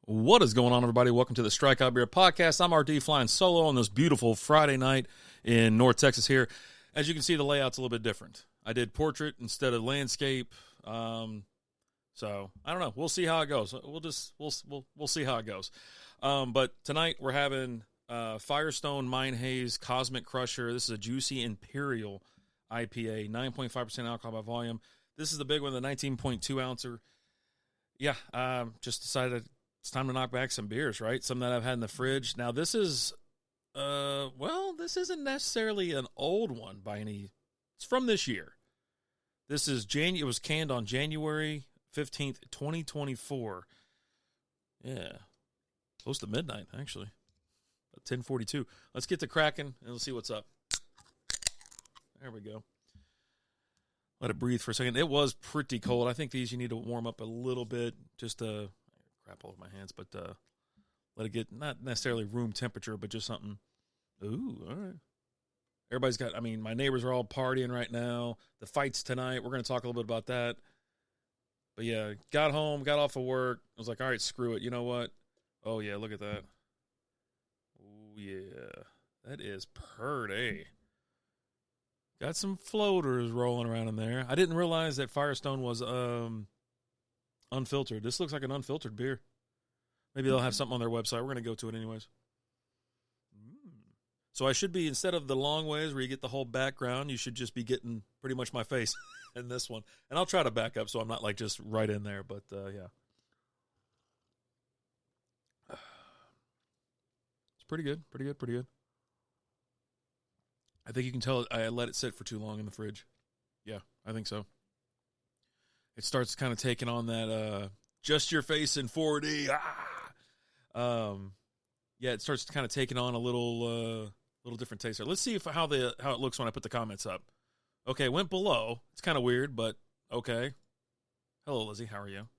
What is going on, everybody? Welcome to the Strikeout Beer Podcast. I'm RD flying solo on this beautiful Friday night in North Texas here. As you can see, the layout's a little bit different. I did portrait instead of landscape. So I don't know. We'll see how it goes. We'll see how it goes. But tonight we're having Firestone Haze Cosmic Crusher. This is a juicy Imperial IPA, 9.5% alcohol by volume. This is the big one, the 19.2 ouncer. Yeah, just decided it's time to knock back some beers, right? Some that I've had in the fridge. Now, this is, this isn't necessarily an old one by any. It's from this year. This is it was canned on January 15th, 2024. Yeah, close to midnight, actually. 10:42. Let's get to cracking, and let's see what's up. There we go. Let it breathe for a second. It was pretty cold. I think these you need to warm up a little bit, just crap all over my hands, but let it get not necessarily room temperature, but just something. Ooh, all right. Everybody's got, my neighbors are all partying right now. The fight's tonight. We're going to talk a little bit about that. But yeah, got home, got off of work. I was like, all right, screw it. You know what? Oh, yeah, look at that. Oh, yeah. That is pretty. Got some floaters rolling around in there. I didn't realize that Firestone was unfiltered. This looks like an unfiltered beer. Maybe they'll have something on their website. We're going to go to it anyways. So I should be, instead of the long ways where you get the whole background, you should just be getting pretty much my face in this one. And I'll try to back up so I'm not like just right in there. But, yeah. It's pretty good. Pretty good. Pretty good. I think you can tell I let it sit for too long in the fridge. Yeah, I think so. It starts kind of taking on that just your face in 4D. Yeah, it starts kind of taking on a little different taste. Let's see how it looks when I put the comments up. Okay, it went below. It's kind of weird, but okay. Hello, Lizzie. How are you?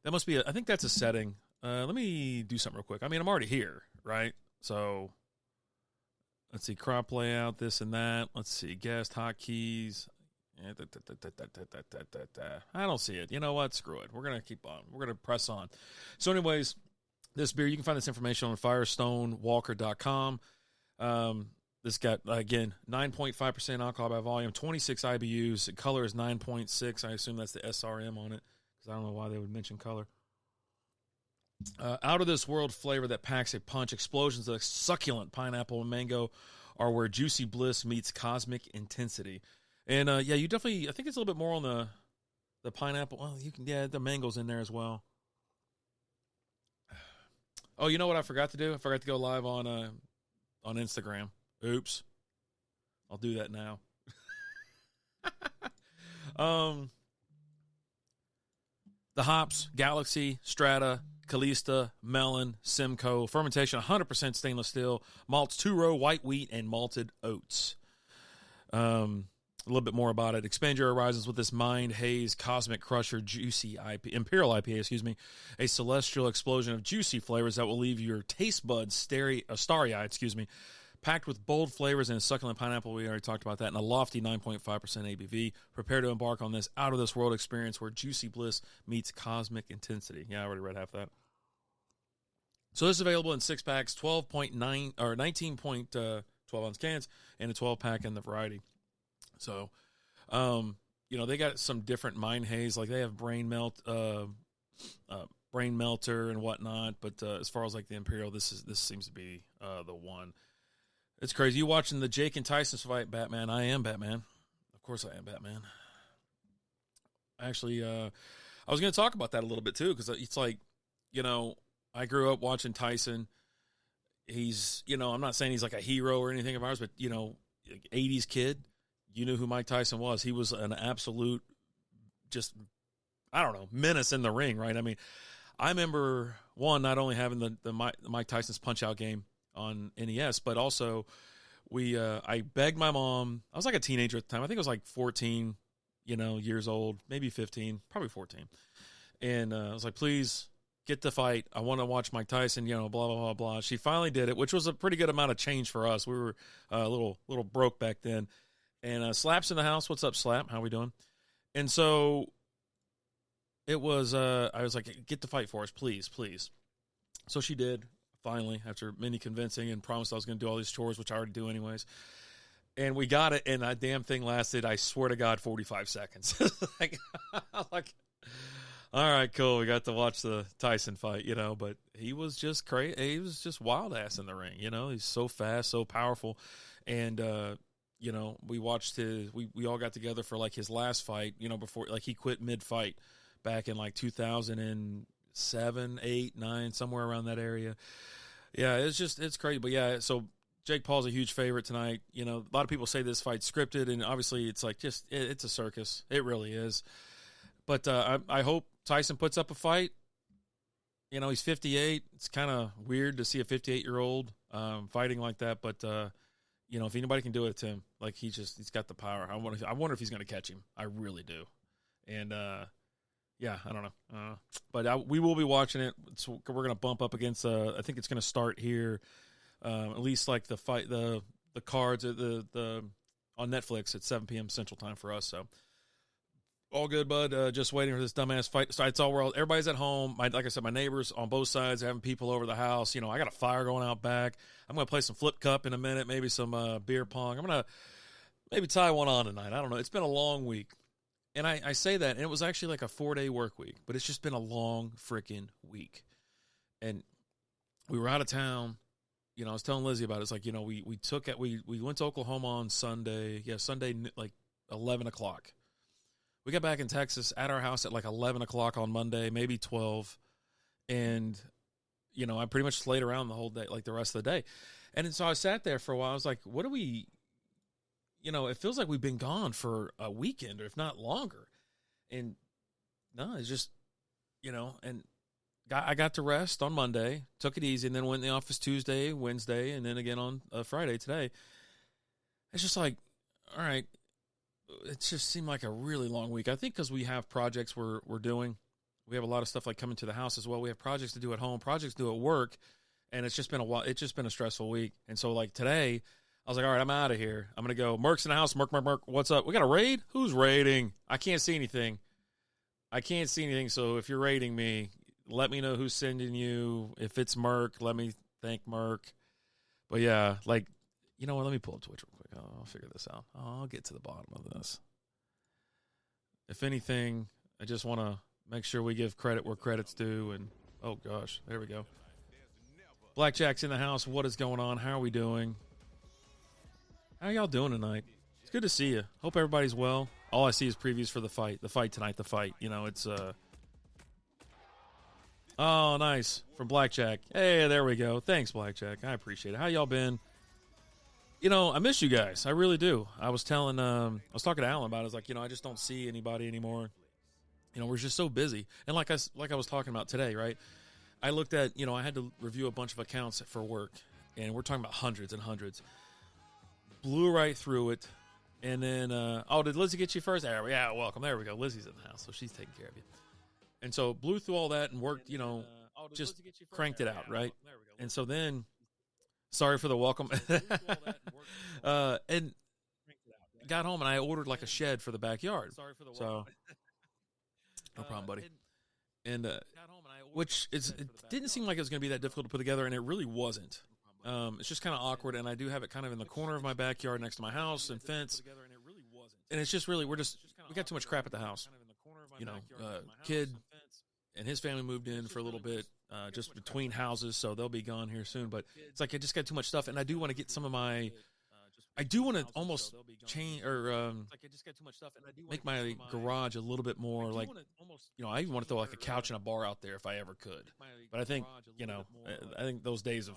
That must be I think that's a setting. Let me do something real quick. I'm already here, right? So let's see, crop layout, this and that. Let's see, guest hotkeys. I don't see it. You know what? Screw it. We're going to keep on. We're going to press on. So anyways, this beer, you can find this information on firestonewalker.com. This got, again, 9.5% alcohol by volume, 26 IBUs. The color is 9.6. I assume that's the SRM on it because I don't know why they would mention color. Out of this world flavor that packs a punch. Explosions of succulent pineapple and mango are where juicy bliss meets cosmic intensity. And yeah, you definitely, I think it's a little bit more on the pineapple. Well, the mango's in there as well. Oh, you know what I forgot to do? I forgot to go live on Instagram. Oops. I'll do that now. The hops, Galaxy, Strata, Calista, Melon, Simcoe, fermentation 100% stainless steel, malts 2-row, white wheat, and malted oats. A little bit more about it. Expand your horizons with this Haze Cosmic Crusher Juicy Imperial IPA, a celestial explosion of juicy flavors that will leave your taste buds starry-eyed, packed with bold flavors and a succulent pineapple. We already talked about that. And a lofty 9.5% ABV. Prepare to embark on this out-of-this-world experience where juicy bliss meets cosmic intensity. Yeah, I already read half that. So this is available in 6-packs, 12.9 or 19.12-ounce cans, and a 12-pack in the variety. So, they got some different Haze, like they have brain melter and whatnot. But as far as like the Imperial, this seems to be the one. It's crazy. You watching the Jake and Tyson fight, Batman? I am Batman. Of course, I am Batman. Actually, I was going to talk about that a little bit too, because it's like, I grew up watching Tyson. He's, I'm not saying he's like a hero or anything of ours, but 80s kid. You knew who Mike Tyson was. He was an absolute, just, menace in the ring, right? I remember, not only having the Mike Tyson's Punch-Out game on NES, but also I begged my mom. I was like a teenager at the time. I think I was like 14, years old, maybe 15, probably 14. And I was like, please get the fight. I want to watch Mike Tyson, blah, blah, blah, blah. She finally did it, which was a pretty good amount of change for us. We were a little broke back then. And Slap's in the house. What's up, Slap? How we doing? And so it was, I was like, get the fight for us, please, please. So she did, finally, after many convincing, and promised I was going to do all these chores, which I already do anyways. And we got it, and that damn thing lasted, I swear to God, 45 seconds. like, all right, cool. We got to watch the Tyson fight, but he was just crazy. He was just wild ass in the ring, He's so fast, so powerful. And, we watched we all got together for like his last fight, before, like, he quit mid-fight back in like 2007, 8, 9, somewhere around that area. Yeah, it's crazy. But yeah, so Jake Paul's a huge favorite tonight. A lot of people say this fight's scripted, and obviously it's like it's a circus. It really is. But I hope Tyson puts up a fight. He's 58. It's kind of weird to see a 58-year-old fighting like that. But if anybody can do it, it's him. Like he's got the power. I wonder if he's going to catch him. I really do. And yeah, I don't know. But we will be watching it. So we're going to bump up against. I think it's going to start here. At least like the fight, the cards, the on Netflix at 7 p.m. Central Time for us. So all good, bud. Just waiting for this dumbass fight. So it's all world. Everybody's at home. Like I said, my neighbors on both sides having people over the house. I got a fire going out back. I'm going to play some flip cup in a minute. Maybe some beer pong. I'm going to maybe tie one on tonight. I don't know. It's been a long week. And I say that, and it was actually like a 4-day work week, but it's just been a long freaking week. And we were out of town. I was telling Lizzie about it. It's like, we went to Oklahoma on Sunday. Yeah, Sunday, like 11 o'clock. We got back in Texas at our house at like 11 o'clock on Monday, maybe 12. And, I pretty much slayed around the whole day, like the rest of the day. And so I sat there for a while. I was like, what do we, it feels like we've been gone for a weekend or if not longer. And no, it's just, and I got to rest on Monday, took it easy, and then went in the office Tuesday, Wednesday, and then again on Friday today. It's just like, all right, it just seemed like a really long week. I think because we have projects we're doing. We have a lot of stuff like coming to the house as well. We have projects to do at home, projects to do at work, and it's just been a while. It's just been a stressful week. And so like today, I was like, all right, I'm out of here. I'm going to go. Merc's in the house. Merc. What's up? We got a raid? Who's raiding? I can't see anything. So if you're raiding me, let me know who's sending you. If it's Merc, let me thank Merc. But yeah, like, you know what? Let me pull up Twitch real quick. I'll figure this out. I'll get to the bottom of this. If anything, I just want to make sure we give credit where credit's due. And, oh, gosh, there we go. Blackjack's in the house. What is going on? How are we doing? How y'all doing tonight? It's good to see you. Hope everybody's well. All I see is previews for the fight. The fight tonight, it's oh, nice. From Blackjack. Hey, there we go. Thanks, Blackjack. I appreciate it. How y'all been? I miss you guys. I really do. I was talking to Alan about it. I was like, I just don't see anybody anymore. We're just so busy. And like I was talking about today, right? I looked at, I had to review a bunch of accounts for work, and we're talking about hundreds and hundreds. Blew right through it. And then, did Lizzie get you first? Yeah, welcome. There we go. Lizzie's in the house, so she's taking care of you. And so blew through all that and worked, just cranked it out, right? And so then, sorry for the welcome. And got home and I ordered like a shed for the backyard. So, no problem, buddy. And which it didn't seem like it was going to be that difficult to put together, and it really wasn't. It's just kind of awkward, and I do have it kind of in the corner of my backyard next to my house and fence. And it's just really, we got too much crap at the house. Kid and his family moved in for a little bit, just between houses, so they'll be gone here soon. But it's like I just got too much stuff, and I do want to get some of my. I do want to almost change or make my garage a little bit more like, I even want to throw like a couch and a bar out there if I ever could. But I think, I think those days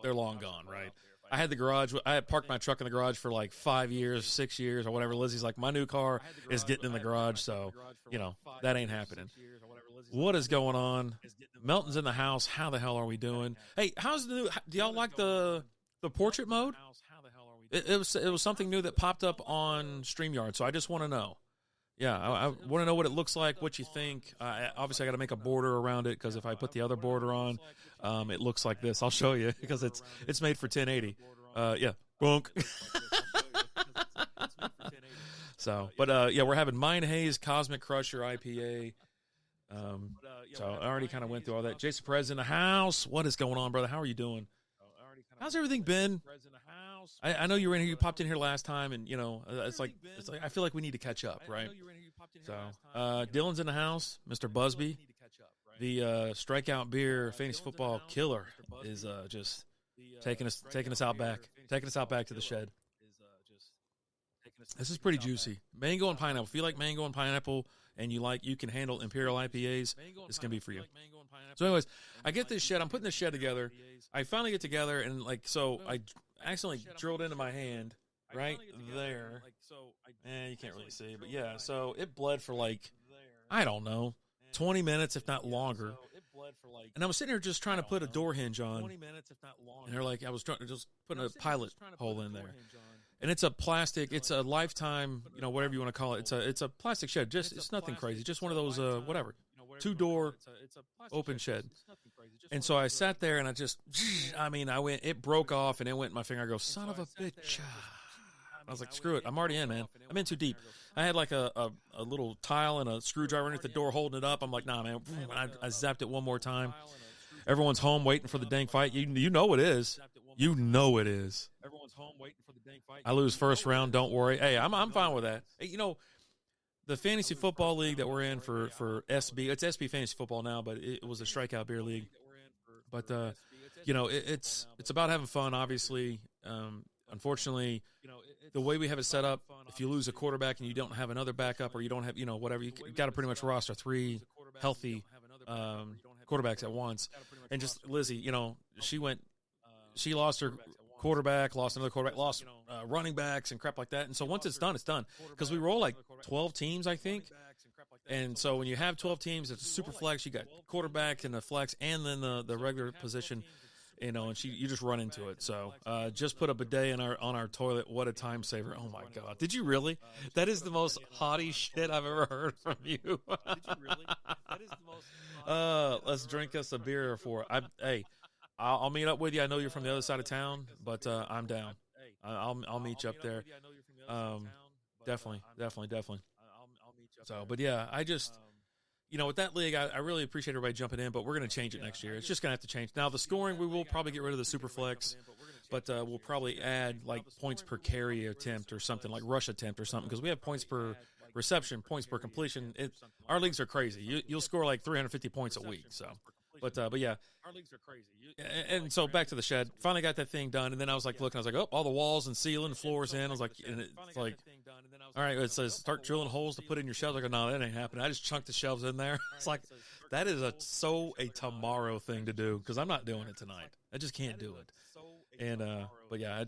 they're long gone, right? I had the garage. I had parked my truck in the garage for like 5 years, 6 years, or whatever. Lizzie's like, my new car is getting in the garage, so that ain't happening. What is going on? Melton's in the house. How the hell are we doing? Hey, how's the new? Do y'all like the portrait mode? It was something new that popped up on StreamYard, so I just want to know. Yeah, I want to know what it looks like, what you think. Obviously, I got to make a border around it because if I put the other border on, it looks like this. I'll show you because it's made for 1080. Yeah, bonk. So, but yeah, we're having Mine Haze Cosmic Crusher IPA. So I already kind of went through all that. Jason Perez in the house. What is going on, brother? How are you doing? How's everything been? I know you were in here. You popped in here last time, and it's like I feel like we need to catch up, right? So Dylan's in the house. Mr. Busby, the strikeout beer fantasy football killer, is just taking us out back to the shed. This is pretty juicy. Mango and pineapple. If you like mango and pineapple and you can handle Imperial IPAs, this can be for you. So anyways, I get this shed. I'm putting this shed together. I finally get together, and I accidentally drilled into my hand right there. You can't really see, but yeah. So it bled for I don't know, 20 minutes, if not longer. And I was sitting here just trying to put a door hinge on. And they're like, I was trying to just put a pilot hole in there. And it's a plastic, it's a lifetime, whatever you want to call it. It's a plastic shed. It's nothing crazy. Just one of those, whatever, 2-door open shed. And so I sat there and it broke off and it went in my finger. I go, son of a bitch. I was like, screw it. I'm already in, man. I'm in too deep. I had like a little tile and a screwdriver underneath the door holding it up. I'm like, nah, man. I zapped it one more time. Everyone's home waiting for the dang fight. You know it is. You know it is. Everyone's home waiting for the dang fight. I lose first round. Don't worry. Hey, I'm fine with that. Hey, the fantasy football league that we're in for SB, it's SB fantasy football now, but it was a strikeout beer league. But it's about having fun. Obviously, unfortunately, the way we have it set up, if you lose a quarterback and you don't have another backup, or you don't have whatever, you got to pretty much roster 3 healthy quarterbacks at once. And just Lizzie, she lost her quarterback, lost another quarterback, lost running backs and crap like that. And so once it's done, it's done. Because we roll 12 teams, I think. And so when you have 12 teams, it's a super flex. You got quarterback and the flex and then the regular position, and you just run into it. So just put a bidet on our toilet. What a time saver. Oh, my God. Did you really? That is the most haughty shit I've ever heard from you. Did you really? That is the most let's drink us a beer for I'll meet up with you. I know you're from the other side of town, but I'm down. I'll meet you up there. Definitely. So, but yeah, I just, with that league, I really appreciate everybody jumping in, but we're going to change it next year. It's just going to have to change. Now, the scoring, we will probably get rid of the super flex, but we'll probably add points per carry attempt or something, like rush attempt or something, because we have points per reception, points per completion. Our leagues are crazy. You'll score 350 points a week. So, but yeah, our leagues are crazy. And so back to the shed. Finally got that thing done, and then I was looking. I was like, oh, all the walls and ceiling, floors in. I was like, and it's like, all right, it says start drilling holes to put in your shelves. I go, no, that ain't happening. I just chunked the shelves in there. It's like that is a tomorrow thing to do, because I'm not doing it tonight. I just can't do it. And but yeah,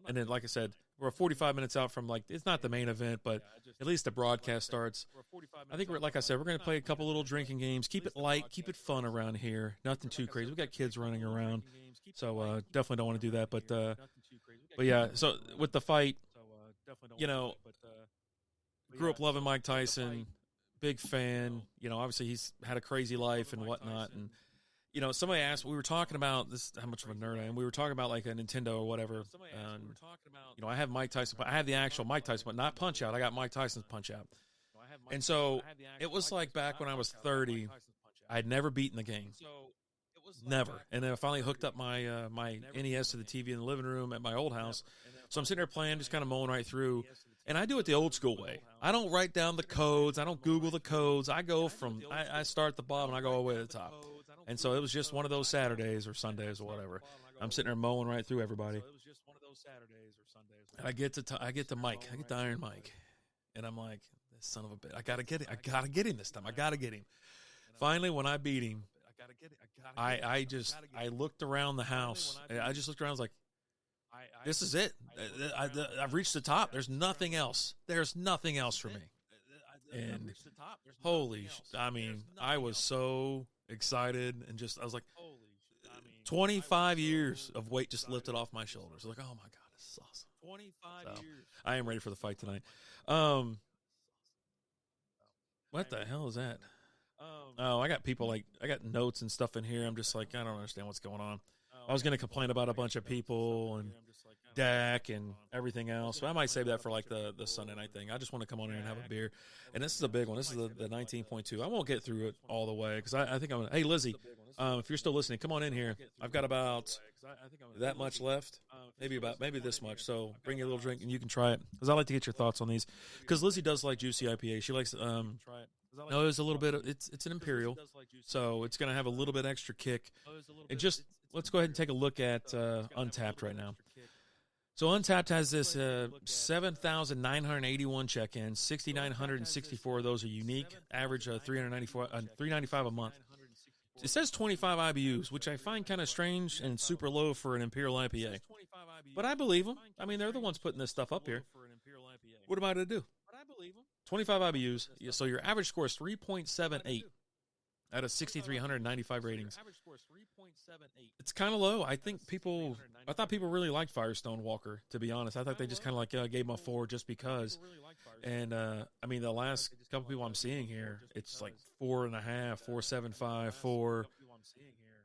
and then like I said, we're 45 minutes out from it's not the main event, but at least the broadcast starts. I think like I said, we're going to play a couple little drinking games. Keep it light, keep it fun around here. Nothing too crazy. We got kids running around, so definitely don't want to do that. But yeah, so with the fight, grew up loving Mike Tyson, big fan. Obviously he's had a crazy life and whatnot, and. Somebody asked, we were talking about this, how much of a nerd I am. We were talking about a Nintendo or whatever. And, I have Mike Tyson. I have the actual Mike Tyson, but not Punch Out. I got Mike Tyson's Punch Out. And so it was back when I was 30, I'd never beaten the game. Never. And then I finally hooked up my my NES to the TV in the living room at my old house. So I'm sitting there playing, just kind of mowing right through. And I do it the old school way. I don't write down the codes. I don't Google the codes. I go I start at the bottom and I go all the way to the top. And so it was just one of those Saturdays or Sundays or whatever. I'm sitting there mowing right through everybody. And I get to Mike. I get the Iron Mike. And I'm like, this son of a bitch. I got to get it. I got to get him this time. I got to get him. Finally, when I beat him, I looked around the house. I just looked around. I was like, this is it. I've reached the top. There's nothing else. There's nothing else for me. And I was so excited and I was like, 25 years of weight just lifted off my shoulders. I was like, oh my God, this is awesome. 25 years. I am ready for the fight tonight. What the hell is that? I got people I got notes and stuff in here. I'm just I don't understand what's going on. I was going to complain about a bunch of people, and Dak and everything else. So I might save that for like the Sunday night thing. I just want to come on here and have a beer. And this is a big one. This is the 19.2. I won't get through it all the way because I think I'm – hey, Lizzie, if you're still listening, come on in here. I've got about that much left, maybe this much. So bring your little drink and you can try it because I like to get your thoughts on these because Lizzie does like juicy IPA. She likes no, it's a little bit. It's an Imperial, so it's going to have a little bit extra kick. And just let's go ahead and take a look at Untapped right now. So Untapped has this 7,981 check-ins, 6,964 of those are unique, average 395 a month. It says 25 IBUs, which I find kind of strange and super low for an Imperial IPA. But I believe them. I mean, they're the ones putting this stuff up here. What am I to do? 25 IBUs, so your average score is 3.78 out of 6,395 ratings. It's kind of low. I thought people really liked Firestone Walker, to be honest. I thought they just kind of like gave them a 4 just because. And, I mean, the last couple people I'm seeing here, it's like 4.5, 4.75, 4.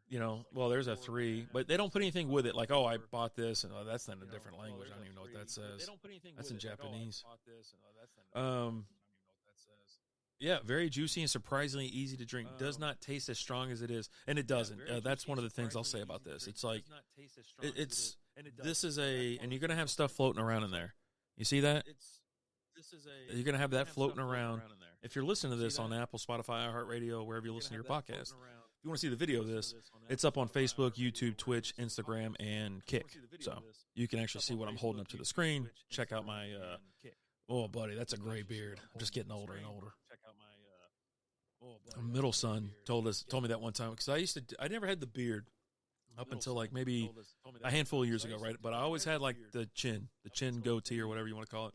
You know, well, there's a 3, but they don't put anything with it like, oh, I bought this, and that's in a different language. I don't even know what that says. That's in Japanese. Yeah, very juicy and surprisingly easy to drink. Does not taste as strong as it is, and it doesn't. That's one of the things I'll say about this. It's like this is and you're gonna have stuff floating around in there. You see that? You're gonna have that floating around. If you're listening to this on Apple, Spotify, iHeartRadio, wherever you listen to your podcast, if you want to see the video of this, it's up on Facebook, YouTube, Twitch, Instagram, and Kick. So you can actually see what I'm holding up to the screen. Check out my. Oh, buddy, that's a gray beard. I'm just getting older and older. My middle son told me that one time because I never had the beard up until like maybe a handful of years ago, right? But I always had like the chin goatee or whatever you want to call it.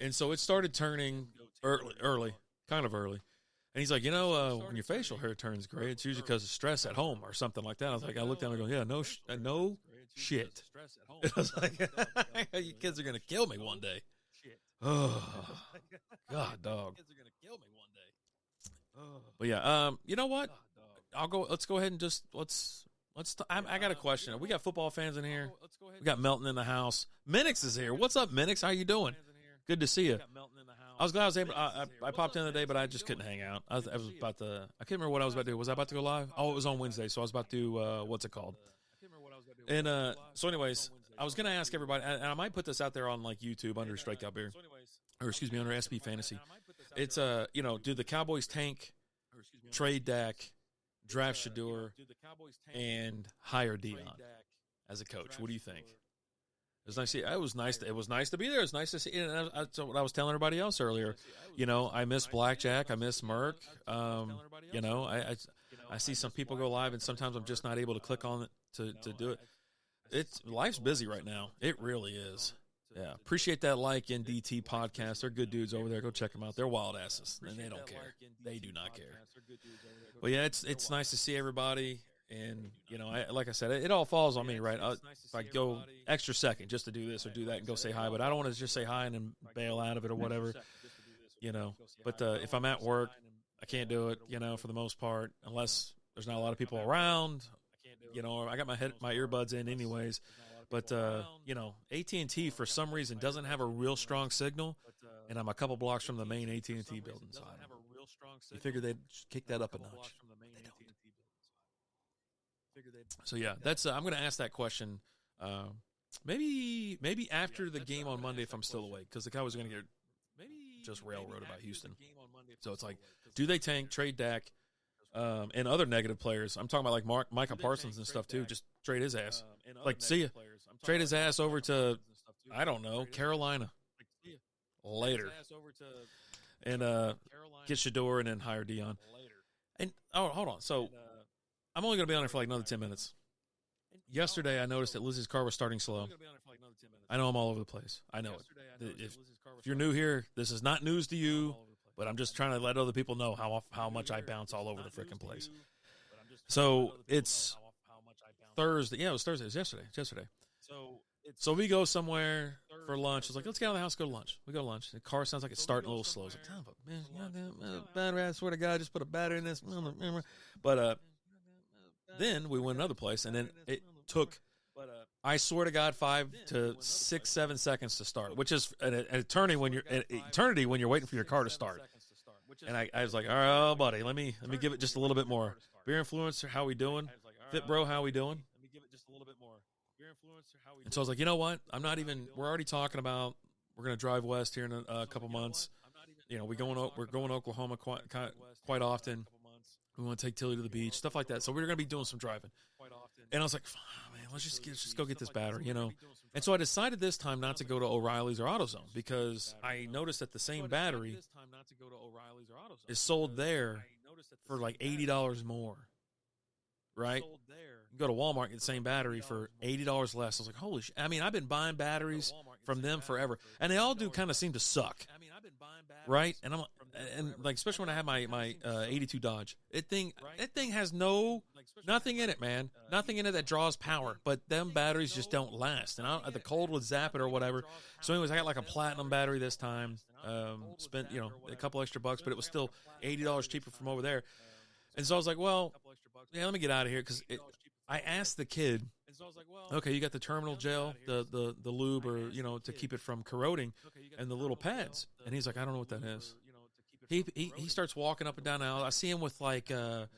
And so it started turning early, kind of early. And he's like, when your facial hair turns gray, it's usually because of stress at home or something like that. I was like, I looked down and go, yeah, no shit. I was like, you kids are going to kill me one day. Oh, God, dog. But yeah, you know what? Let's go ahead and just I got a question. We got football fans in here. We got Melton in the house. Minix is here. What's up, Minix? How you doing? Good to see you. I was glad I was able. I popped in the day, but I just couldn't hang out. I was about to. I can't remember what I was about to do. Was I about to go live? Oh, it was on Wednesday, so I was about to do what's it called? And so, anyways, I was going to ask everybody, and I might put this out there on like YouTube under Strikeout Beer, or excuse me, under SB Fantasy. It's do the Cowboys tank, trade Dak, draft Shador, and hire Dion as a coach? What do you think? It was nice. It was nice to be there. It was nice to see. And that's what I was telling everybody else earlier. I miss Blackjack. I miss Merck. I see some people go live, and sometimes I'm just not able to click on it to do it. Life's busy right now. It really is. Yeah, appreciate that like NDT podcast. They're good dudes over there. Go check them out. They're wild asses, and they don't care. They do not care. But yeah, it's nice to see everybody. And, like I said, it all falls on me, right? If I go extra second just to do this or do that and go say hi, but I don't want to just say hi and then bail out of it or whatever, But if I'm at work, I can't do it, for the most part, unless there's not a lot of people around, or I got my earbuds in anyways. But, AT&T for some reason doesn't have a real strong signal, and I'm a couple blocks from the main AT&T building. So you figure they'd kick that up a notch. They don't. So yeah, that's. I'm going to ask that question. Maybe after the game on Monday if I'm still awake, because the Cowboys are going to get just railroaded by Houston. So it's like, do they tank, trade Dak, and other negative players? I'm talking about like Micah Parsons and stuff too. Just trade his ass. Like, see ya. Trade his ass over to, I don't know, Carolina later, and get Shador and then hire Dion. And hold on, so. I'm only going to be on it for like another 10 minutes. Yesterday, I noticed that Lizzie's car was starting slow. I know I'm all over the place. I know it. If you're new here, this is not news to you, but I'm just trying to let other people know how much I bounce all over the freaking place. So it's Thursday. Yeah, it was Thursday. It was yesterday. It's yesterday. So we go somewhere for lunch. It's like, let's get out of the house, go to lunch. We go to lunch. The car sounds like it's starting a little slow. It's like, man, battery, I swear to God, just put a battery in this. But then we went another place, and then it took I swear to God, 5 to 6, 7 seconds to start, which is an eternity when you're waiting for your car to start. And I was like, all right, oh, buddy, let me give it just a little bit more. Beer influencer, how we doing? Fit bro, how we doing? And so I was like, you know what? We're already talking about we're going to drive west here in a couple months. You know, we're going to Oklahoma quite often. We want to take Tilly to the beach, stuff like that. So we're going to be doing some driving. And I was like, man, let's just go get this battery, you know. And so I decided this time not to go to O'Reilly's or AutoZone because I noticed that the same battery is sold there for like $80 more. Right? You can go to Walmart and get the same battery for $80 less. I was like, holy shit. I mean, I've been buying batteries from them forever. And they all do kind of seem to suck. Right? And like, especially when I have my 82 Dodge. That thing has nothing in it, man. Nothing in it that draws power. But them batteries just don't last. And the cold would zap it or whatever. So anyways, I got like a platinum battery this time. Spent, a couple extra bucks, but it was still $80 cheaper from over there. And so I was like, well, yeah, let me get out of here because I asked the kid, okay, you got the terminal gel, the lube, or to keep it from corroding, and the little pads. And he's like, I don't know what that is. He starts walking up and down the aisle. I see him with like the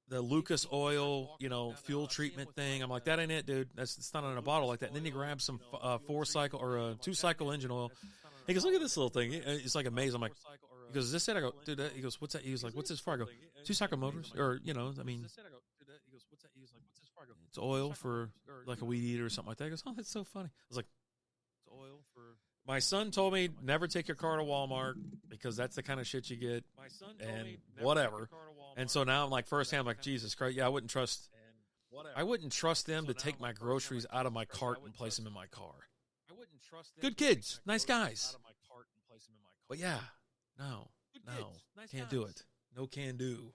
Lucas oil, fuel treatment thing. I'm like, that ain't it, dude. It's not in a bottle like that. And then he grabs some 4-cycle or a 2-cycle engine oil. He goes, look at this little thing. It's like amazing. I'm like, he goes, is this it? I go, dude, he goes, what's that? He was like, what's this for? I go, 2-cycle motors? Or, I mean, it's oil for like a weed eater or something like that. He goes, oh, that's so funny. I was like, it's oil for... My son told me never take your car to Walmart because that's the kind of shit you get and whatever. And so now I'm like, firsthand, I'm like, Jesus Christ, yeah, I wouldn't trust them to take my groceries out of my cart and place them in my car. Good kids, nice guys. But yeah, no, can't do it. No can do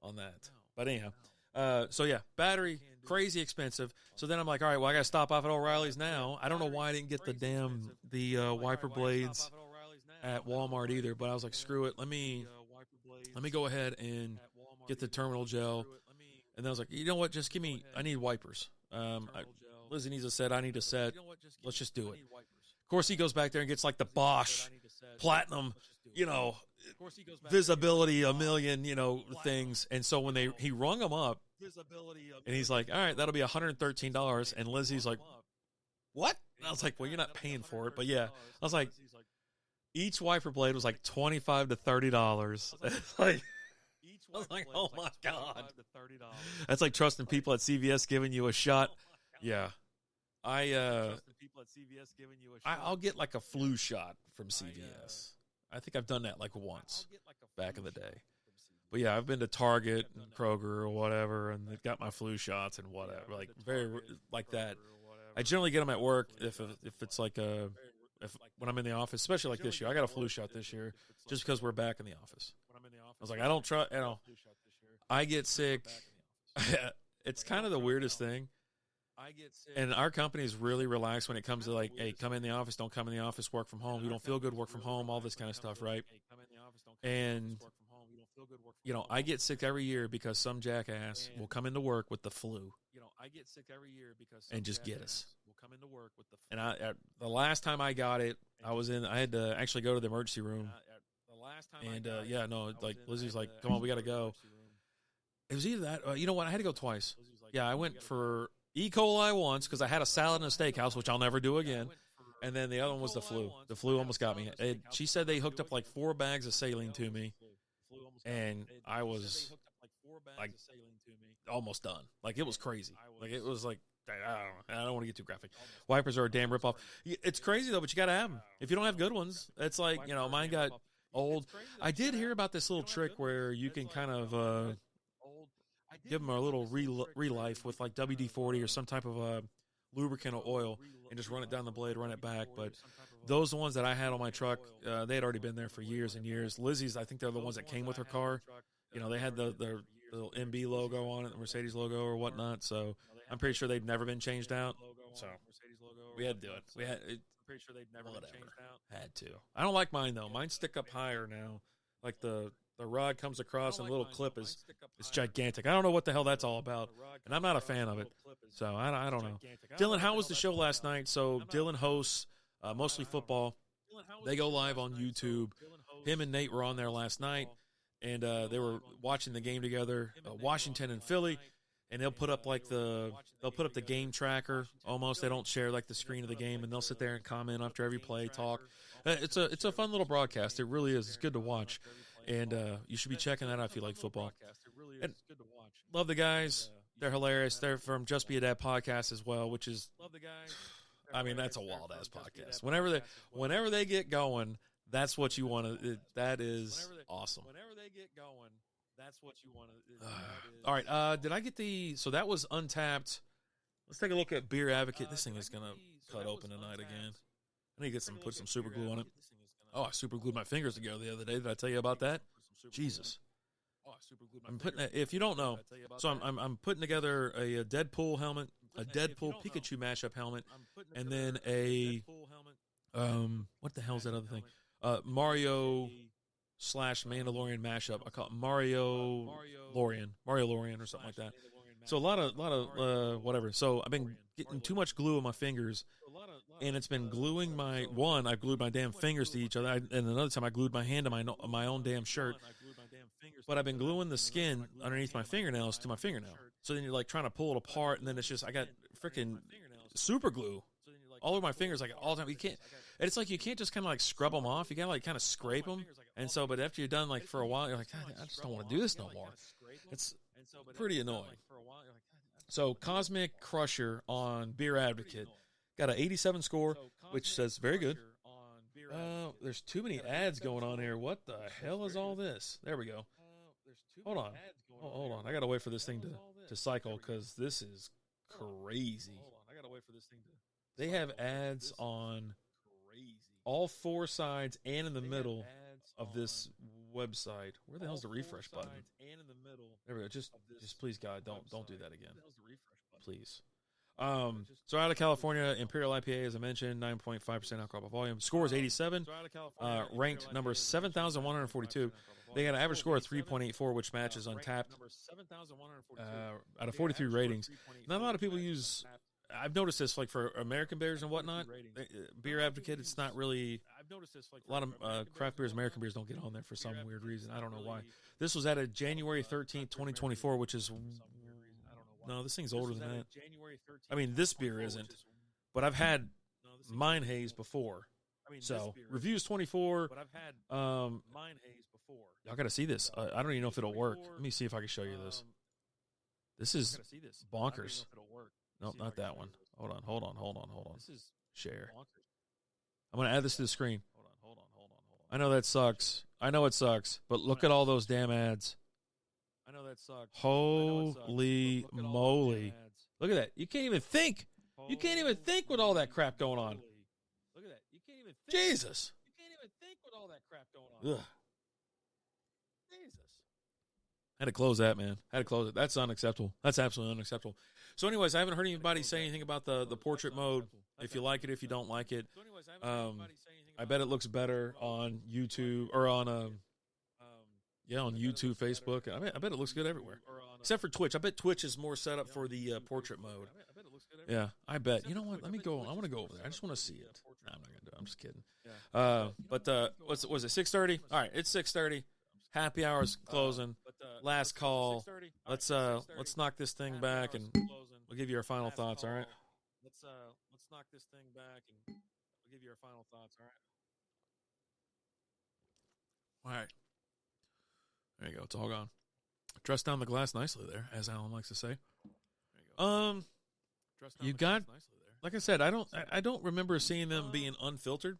on that. But anyhow, so yeah, battery, crazy expensive. So then I'm like, all right, well, I got to stop off at O'Reilly's now. I don't know why I didn't get the wiper blades at Walmart either, but I was like, screw it. Let me go ahead and get the terminal gel. And then I was like, you know what? I need wipers. Lizzie needs a set. I need a set. Let's just do it. Of course, he goes back there and gets like the Bosch Platinum, visibility a million, things. And so when he rung them up, and he's like, all right, that'll be $113. And Lizzie's like, what? And I was like, well, you're not paying for it. But yeah, I was like, each wiper blade was like $25 to $30. It's like, I was like, oh my God. That's like trusting people at CVS giving you a shot. Yeah. I'll get like a flu shot from CVS. I think I've done that like once back in the day. But yeah, I've been to Target and Kroger or whatever, and they've got my flu shots and whatever, like very like that. I generally get them at work if it's like when I'm in the office, especially like this year. I got a flu shot this year just because we're back in the office. I was like, I don't trust, I get sick. It's kind of the weirdest thing. And our company is really relaxed when it comes to like, hey, come in the office, don't come in the office, work from home. You don't feel good, work from home, all this kind of stuff, right? And, I get sick every year because some jackass will come into work with the flu. And just get us. And the last time I got it, I had to actually go to the emergency room. And, like Lizzie's like, come on, we got to go. It was either that, you know what? I had to go twice. Yeah, I went for E. coli once because I had a salad in a steakhouse, which I'll never do again. And then the other one was the flu. The flu almost got me. She said they hooked up like 4 bags of saline to me. And I was like almost done. Like it was crazy. Like it was like, I don't want to get too graphic. Wipers are a damn ripoff. It's crazy though, but you got to have them. If you don't have good ones, it's like, mine got old. I did hear about this little trick where you can kind of give them a little relife with like WD-40 or some type of lubricant or oil and just run it down the blade, run it back. But those are the ones that I had on my truck. They had already been there for years and years. Lizzie's, I think they're the ones that came with her car. They had the little MB logo on it, the Mercedes logo or whatnot. So I'm pretty sure they've never been changed out. So we had to do it. I'm pretty sure they've never been changed out. Had to. I don't like mine though. Mine stick up higher now. Like the the rod comes across and the little clip is it's gigantic. I don't know what the hell that's all about, and I'm not a fan of it. So I don't know. Dylan, how was the show last night? So Dylan hosts Mostly Football. They go live on YouTube. Him and Nate were on there last night, and they were watching the game together, Washington and Philly. And they'll put up the game tracker almost. They don't share like the screen of the game, and they'll sit there and comment after every play, talk. It's a fun little broadcast. It really is. It's good to watch, and you should be checking that out if you like football. And love the guys. They're hilarious. They're from Just Be a Dad podcast as well, which is, I mean, that's a wild ass podcast. Whenever they get going, that's what you want to. That is awesome. Whenever they get going. That's what you want to. All right. Did I get so that was Untapped. Let's take a look at Beer Advocate. This thing is going to cut open tonight again. I need to put some super glue on it. Oh, I super glued my fingers together the other day. Did I tell you about that? Jesus. I'm putting. If you don't know, so I'm putting together a Deadpool helmet, a Deadpool Pikachu mashup helmet, and then what the hell is that other thing? Mario / Mandalorian mashup. I call it Mario Lorian or something like that. So a lot of whatever. So I've been getting too much glue on my fingers, and it's been gluing I've glued my damn fingers to each other, and another time I glued my hand to my own damn shirt. But I've been gluing the skin underneath my fingernails to my fingernail. So then you're like trying to pull it apart, and then it's just I got freaking super glue all over my fingers like all the time. You can't. And it's like you can't just kind of like scrub them off. You gotta like kind of scrape them. And so, but after you're done like for a while, you're like, God, I just don't want to do this no more. It's pretty annoying. So Cosmic Crusher on Beer Advocate got an 87 score, which says very good. There's too many ads going on here. What the hell is all this? There we go. Hold on. Hold on. I gotta wait for this thing to cycle because this is crazy. I gotta wait for this thing to. They have ads on all four sides and in the middle of this website. Where the hell's the refresh button? There we go. Just please, God, don't do that again. Please. So out of California, Imperial IPA, as I mentioned, 9.5% alcohol by volume. Score is 87. Ranked number 7,142. They got an average score of 3.84, which matches Untapped. Out of 43 ratings. Not a lot of people use. I've noticed this, like for American beers and whatnot. Beer Advocate, it's not really. A lot of craft beers, American beers, don't get on there for some weird reason. I don't know why. This was added January 13th, 2024, which is. No, this thing's older than that. I mean, this beer isn't, but I've had mine Haze before. So reviews 24. But I've had mine Haze before. Y'all got to see this. I don't even know if it'll work. Let me see if I can show you this. This is bonkers. No, not that one. Hold on. This is share. I'm going to add this to the screen. Hold on. I know that sucks. I know it sucks, but look at all those damn ads. I know that sucks. Holy moly. Look at that. You can't even think. You can't even think with all that crap going on. Look at that. You can't even think. Jesus. You can't even think with all that crap going on. Ugh. Jesus. Had to close that, man. Had to close it. That's unacceptable. That's absolutely unacceptable. So anyways, I haven't heard anybody say anything about the portrait mode. If you like it, if you don't like it. I bet it looks better on YouTube or on on YouTube, Facebook. I bet it looks good everywhere. Except for Twitch. I bet Twitch is more set up for the portrait mode. Yeah, I bet. You know what? Let me go. I want to go over there. I just want to see it. No, I'm not going to do it. I'm just kidding. But was it 6:30? All right, it's 6:30. Happy hour's closing. Last call. Let's knock this thing back and we'll give you our final thoughts, all right? Let's knock this thing back and we'll give you our final thoughts, all right? All right. There you go. It's all gone. Dress down the glass nicely there, as Alan likes to say. You got, like I said, I don't remember seeing them being unfiltered,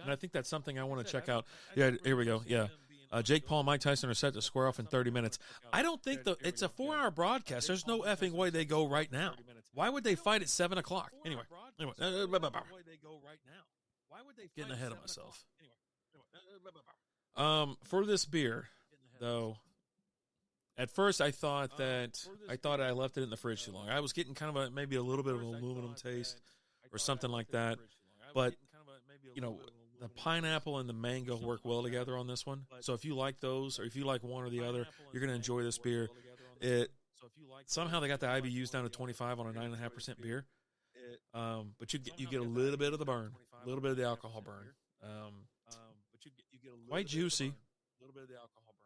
and I think that's something I want to check out. Yeah, here we go. Yeah. Jake Paul and Mike Tyson are set to square off in 30 minutes. I don't think it's a 4-hour broadcast. There's no effing way they go right now. Why would they fight at 7 o'clock? Anyway. Getting ahead of myself. For this beer, though, at first I thought I left it in the fridge too long. I was getting kind of maybe a little bit of an aluminum taste or something like that. But, the pineapple and the mango work well together on this one. So if you like those, or if you like one or the other, you're going to enjoy this beer. Somehow they got the IBUs down to 25 on a 9.5% beer. But you get a little bit of the burn, a little bit of the alcohol burn. Quite juicy,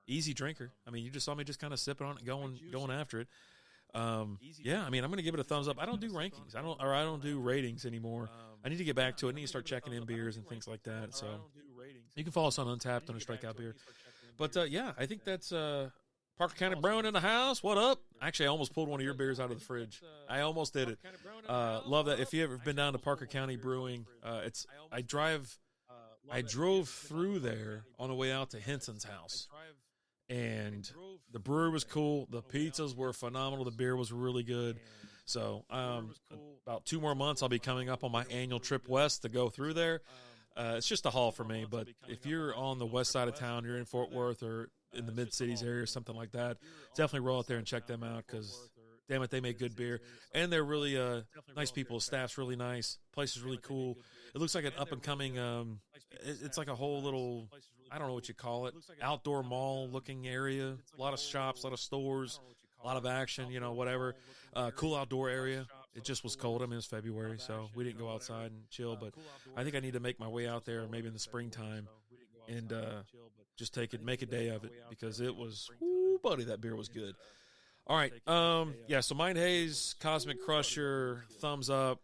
easy drinker. I mean, you just saw me just kind of sipping on it, going after it. Yeah, I mean, I'm going to give it a thumbs up. I don't do rankings. I don't do ratings anymore. I need to get back to it. I need to start checking in beers and things like that. So you can follow us on Untapped on a Strikeout Beer. But yeah, I think that's Parker County Brewing in the house. What up? Actually, I almost pulled one of your beers out of the fridge. I almost did it. Love that. If you ever been down to Parker County Brewing, I drove through there on the way out to Henson's house. And the brewery was cool. The pizzas were phenomenal. The beer was really good. So about 2 more months, I'll be coming up on my annual trip west to go through there. It's just a haul for me. But if you're on the west side of town, you're in Fort Worth or in the Mid-Cities area or something like that, definitely roll out there and check them out because, damn it, they make good beer. And they're really nice people. Staff's really nice. Place is really cool. It looks like an up-and-coming it's like a whole little, I don't know what you call it, outdoor mall-looking area. A lot of shops, a lot of stores, a lot of action, whatever. Cool outdoor area. It just was cold. I mean, it was February, so we didn't go outside and chill. But I think I need to make my way out there maybe in the springtime and just make a day of it because it was, ooh, buddy, that beer was good. All right. Yeah, so Mind Haze, Cosmic Crusher, thumbs up.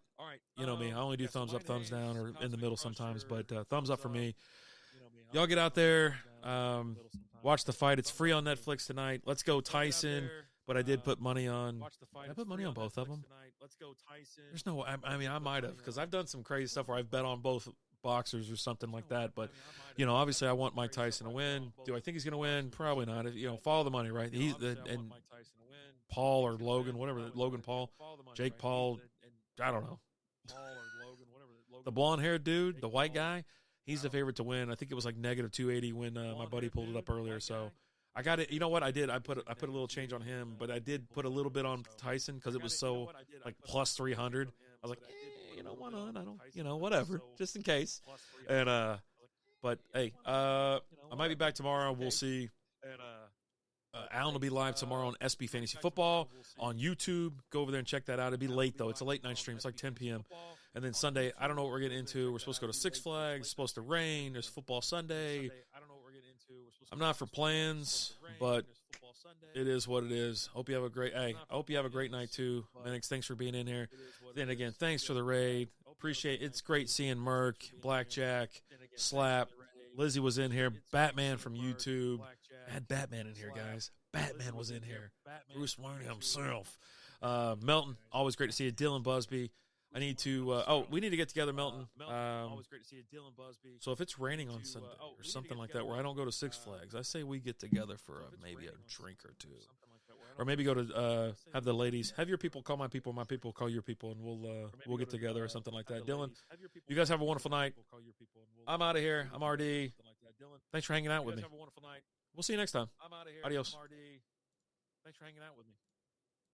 You know me. I only do thumbs up, thumbs down, or in the middle sometimes, but thumbs up for me. Y'all get out there, watch the fight. It's free on Netflix tonight. Let's go Tyson. But I did put money on. Did I put money on both of them? There's no. I mean, I might have because I've done some crazy stuff where I've bet on both boxers or something like that. But obviously, I want Mike Tyson to win. Do I think he's going to win? Probably not. Follow the money, right? And Paul or Logan, whatever. Logan Paul, Jake Paul. I don't know. The blonde-haired dude, the white guy, he's the favorite to win. I think it was like -280 when my buddy pulled it up earlier. So I got it. You know what I did? I put a little change on him, but I did put a little bit on Tyson because it was so like plus 300. I was like, why not? I don't, whatever, just in case. And but hey, I might be back tomorrow. We'll see. Alan will be live tomorrow on SB Fantasy Football on YouTube. Go over there and check that out. It'll be late, though. It's a late-night stream. It's like 10 p.m. And then Sunday, I don't know what we're getting into. We're supposed to go to Six Flags. It's supposed to rain. There's football Sunday. I'm not for plans, but it is what it is. Hope you have a great I hope you have a great night, too. Minix, thanks for being in here. Then again, thanks for the raid. Appreciate it. It's great seeing Merc, Blackjack, Slap. Lizzie was in here. Batman from YouTube. I had Batman in here, guys. Batman was in here. Bruce Wayne himself. Melton, always great to see you. Dylan Busby. I need to we need to get together, Melton. Always great to see you. Dylan Busby. So if it's raining on Sunday or something like that where I don't go to Six Flags, I say we get together for maybe a drink or two. Or maybe go to have the ladies, have your people call my people call your people, and we'll get together or something like that. Dylan, you guys have a wonderful night. I'm out of here. I'm RD. Thanks for hanging out with me. We'll see you next time. Adios. Thanks for hanging out with me.